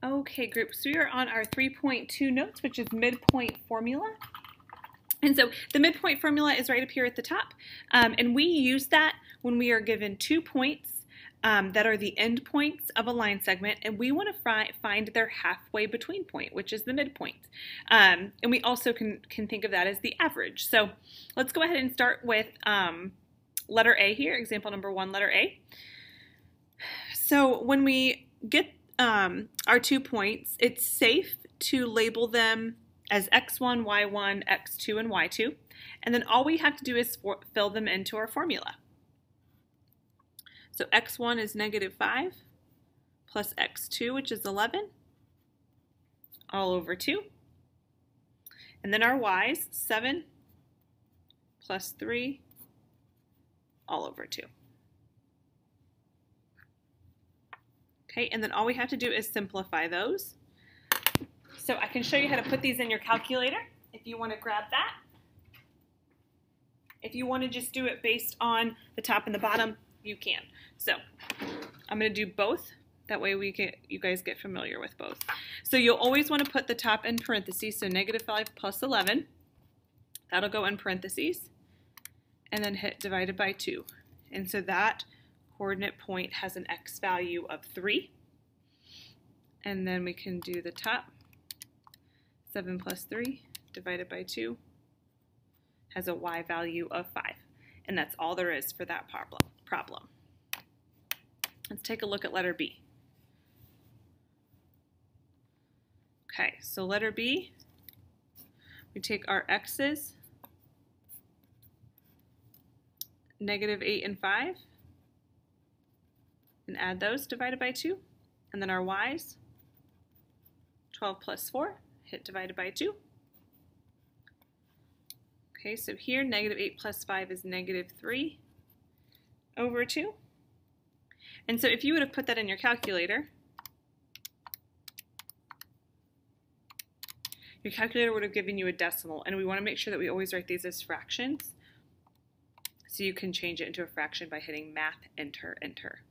Okay, group, so we are on our 3.2 notes, which is midpoint formula. And so the midpoint formula is right up here at the top, and we use that when we are given 2 points that are the end points of a line segment, and we want to find their halfway between point, which is the midpoint. And we also can think of that as the average. So let's go ahead and start with letter A here, example number 1, letter A. So when we get our 2 points, it's safe to label them as x1, y1, x2, and y2. And then all we have to do is fill them into our formula. So x1 is -5 plus x2, which is 11, all over 2. And then our y's, 7 plus 3, all over 2. Okay, and then all we have to do is simplify those. So I can show you how to put these in your calculator if you want to grab that. If you want to just do it based on the top and the bottom, you can. So I'm going to do both. That way you guys get familiar with both. So you'll always want to put the top in parentheses, so -5 plus 11. That'll go in parentheses. And then hit divided by 2. And so that coordinate point has an x value of 3. And then we can do the top. 7 plus 3 divided by 2 has a y value of 5. And that's all there is for that problem. Let's take a look at letter B. Okay, so letter B, we take our x's, -8 and 5, and add those divided by 2. And then our y's, 12 plus 4, hit divided by 2. Okay, so here -8 plus 5 is -3 over 2. And so if you would have put that in your calculator, your calculator would have given you a decimal, and we want to make sure that we always write these as fractions. So you can change it into a fraction by hitting math, enter, enter.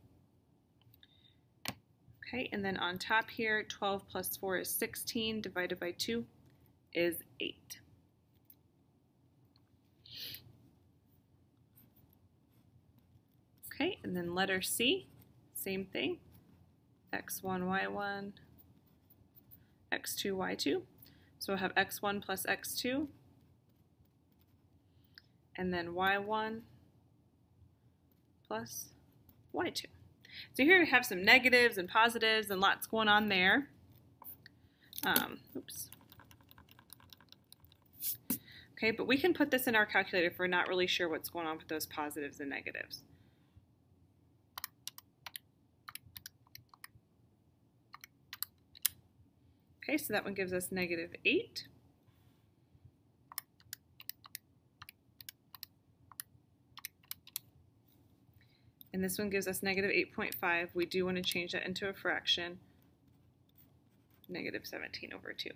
Okay, and then on top here, 12 plus 4 is 16, divided by 2 is 8. Okay, and then letter C, same thing, x1, y1, x2, y2. So we'll have x1 plus x2, and then y1 plus y2. So here we have some negatives and positives and lots going on there. Oops. Okay, but we can put this in our calculator if we're not really sure what's going on with those positives and negatives. Okay, so that one gives us -8. And this one gives us -8.5. We do want to change that into a fraction, -17 over 2.